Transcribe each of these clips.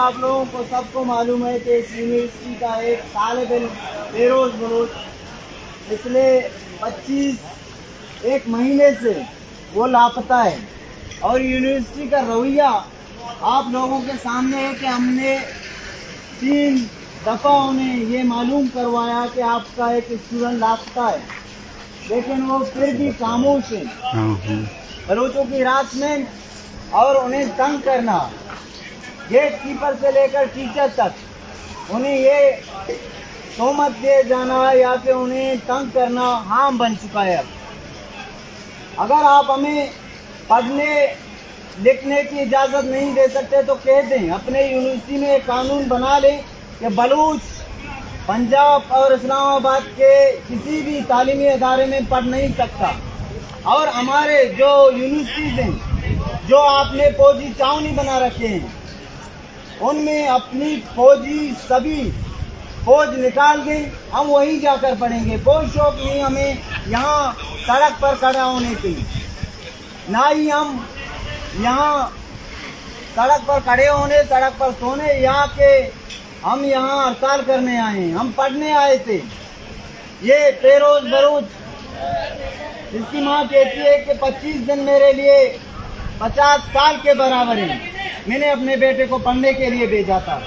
आप लोगों को सबको मालूम है कि इस यूनिवर्सिटी का एक तालिब इल्म फेरोज बलोच पिछले 25 महीने से वो लापता है। और यूनिवर्सिटी का रवैया आप लोगों के सामने है कि हमने 3 दफ़ा उन्हें ये मालूम करवाया कि आपका एक स्टूडेंट लापता है, लेकिन वो फिर भी खामोश है। बलोचों की हरासमेंट और उन्हें तंग करना, गेट कीपर से लेकर टीचर तक, उन्हें ये तोहमत दिए जाना या कि उन्हें तंग करना आम बन चुका है। अगर आप हमें पढ़ने लिखने की इजाज़त नहीं दे सकते तो कह दें, अपने यूनिवर्सिटी में एक कानून बना लें कि बलूच पंजाब और इस्लामाबाद के किसी भी तालीमी अदारे में पढ़ नहीं सकता। और हमारे जो यूनिवर्सिटीज़ हैं जो आपने फौजी छावनी बना रखे हैं, उनमें अपनी फौजी सभी फौज निकाल दें, हम वहीं जाकर पढ़ेंगे। कोई शौक नहीं हमें यहाँ सड़क पर खड़ा होने के, ना ही हम यहाँ सड़क पर खड़े होने, सड़क पर सोने, यहाँ के हम यहाँ हड़ताल करने आए हैं। हम पढ़ने आए थे। ये फेरोज बलोच, इसकी माँ कहती है कि 25 दिन मेरे लिए 50 साल के बराबर है। मैंने अपने बेटे को पढ़ने के लिए भेजा था,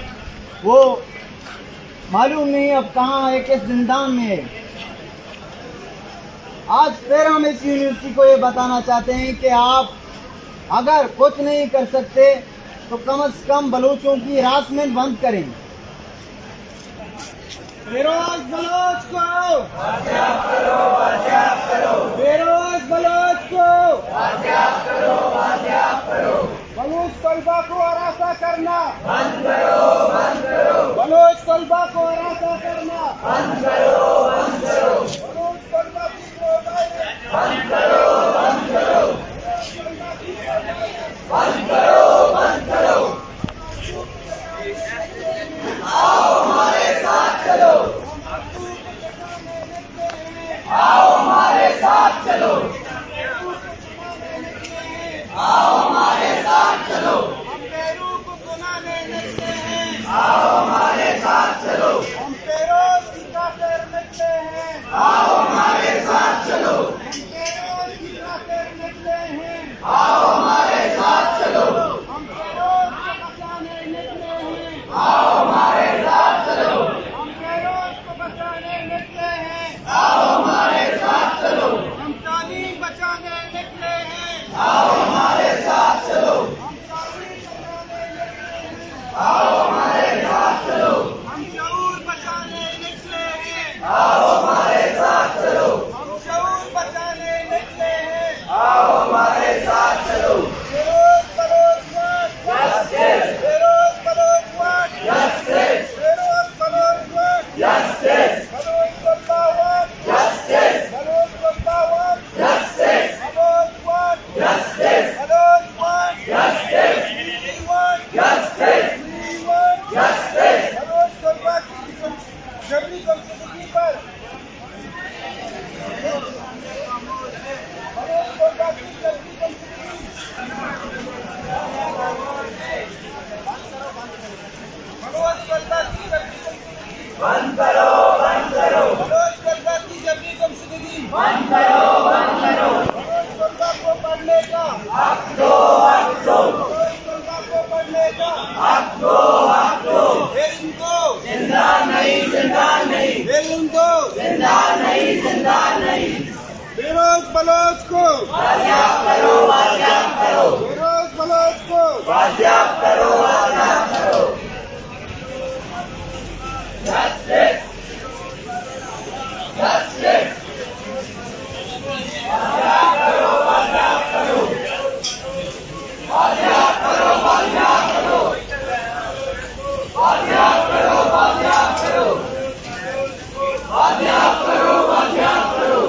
वो मालूम नहीं अब कहाँ है, किस जिंदान में है। आज फिर हम इस यूनिवर्सिटी को ये बताना चाहते हैं कि आप अगर कुछ नहीं कर सकते तो कम से कम बलोचों की हरासमेंट बंद करें। फेरोज बलोच को वाजियाब करो, वाजियाब करो। फेरोज बलोच को वाजियाब करो, वाजियाब करो। बलोच तलबा को हरासा करना बंद करो, बंद करो। बलोच तलबा को हरासा करना बंद करो, बंद करो। बलोच तलबा की बंद करो, बंद करो। बंद करो, बंद करो। आओ हमारे साथ चलो, आओ हमारे साथ चलो, आओ हमारे साथ चलो। हम पेरू को सुनाने निकले हैं, आओ हमारे साथ चलो। हम फेरोज की खातिर निकले हैं, आओ हमारे साथ चलो। हम फेरोज की खातिर निकले हैं, आओ हमारे साथ चलो। हम फेरोज को बचाने निकले हैं, आओ हमारे साथ चलो। हम फेरोज को बचाने निकले हैं, आओ हमारे साथ चलो। हम तालीम बचाने निकले हैं, आओ हमारे साथ चलो। हम तालीम बचाने निकले हैं, आओ हमारे साथ चलो। हम शऊर बचाने निकले हैं, आओ हमारे साथ चलो। हम शऊर बचाने निकले हैं, आओ हमारे साथ चलो। Feroz Baloch justice, Feroz Baloch justice, Feroz Baloch justice, Baloch justice, Baloch justice, Baloch justice, Baloch justice, justice, justice. Baloch तलबा की जबरी कमजोरी पर बलोच तलबा की जबरी कमजोरी बंद करो, बंद करो। बलोच तलबा की जबरी गुमशुदगी बंद करो, बंद करो। बलोच तलबा को पढ़ने का हक दो, हक दो। बलोच तलबा को पढ़ने का हक दो, हक दो। इल्म दो, जिंदा नहीं, जिंदा नहीं। इल्म दो, जिंदा नहीं, जिंदा नहीं। फेरोज बलोच को वाजियाब करो, वाजियाब करो। फेरोज बलोच को वाजियाब करो, वाजियाब करो। Justice! Justice! वाजियाब करो, वाजियाब करो। वाजियाब करो, वाजियाब करो। वाजियाब करो, वाजियाब करो। वाजियाब करो, वाजियाब करो।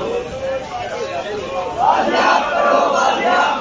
वाजियाब करो, वाजियाब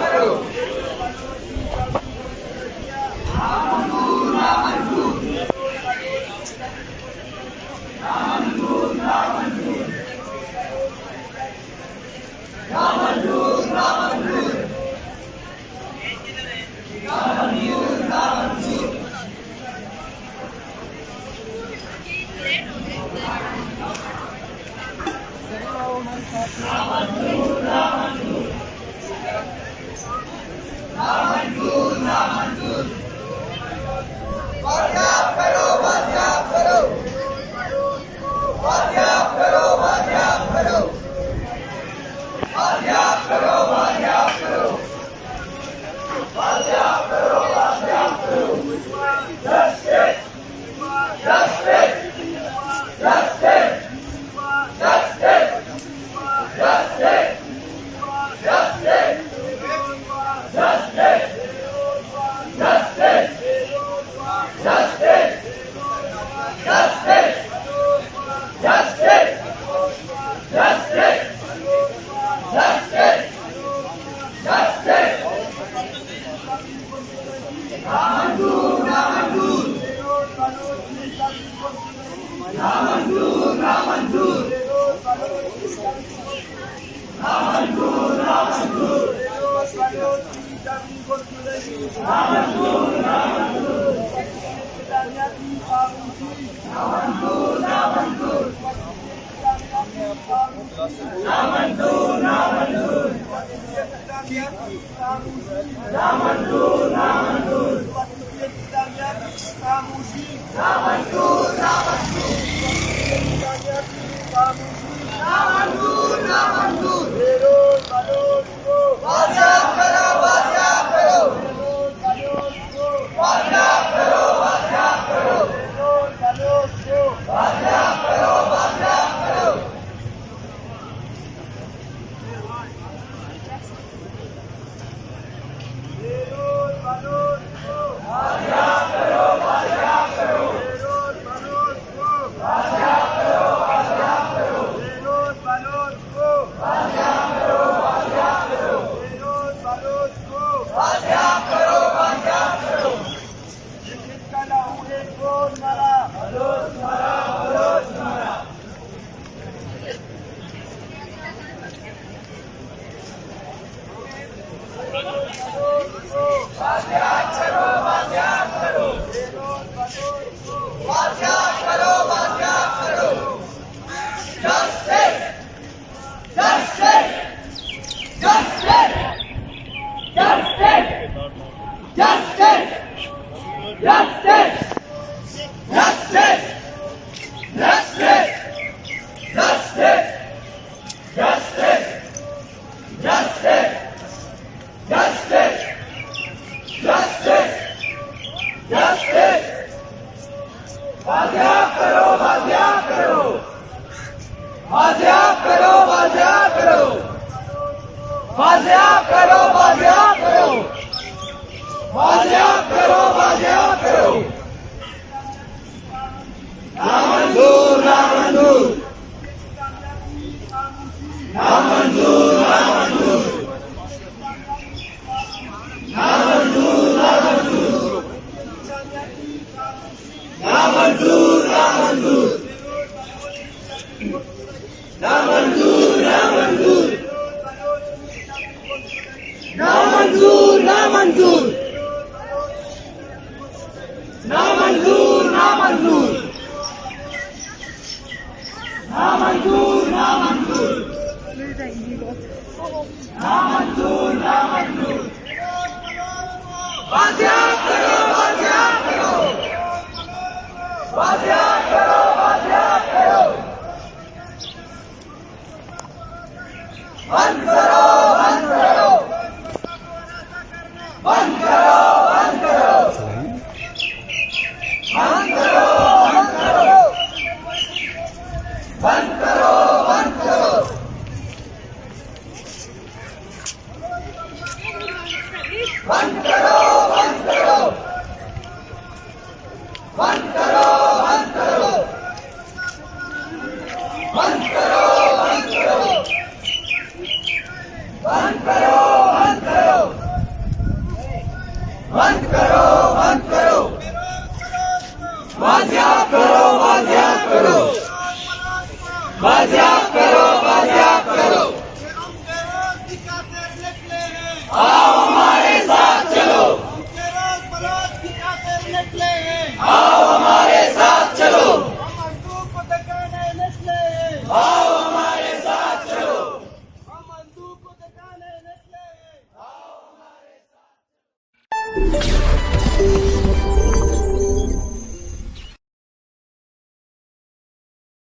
बंद करो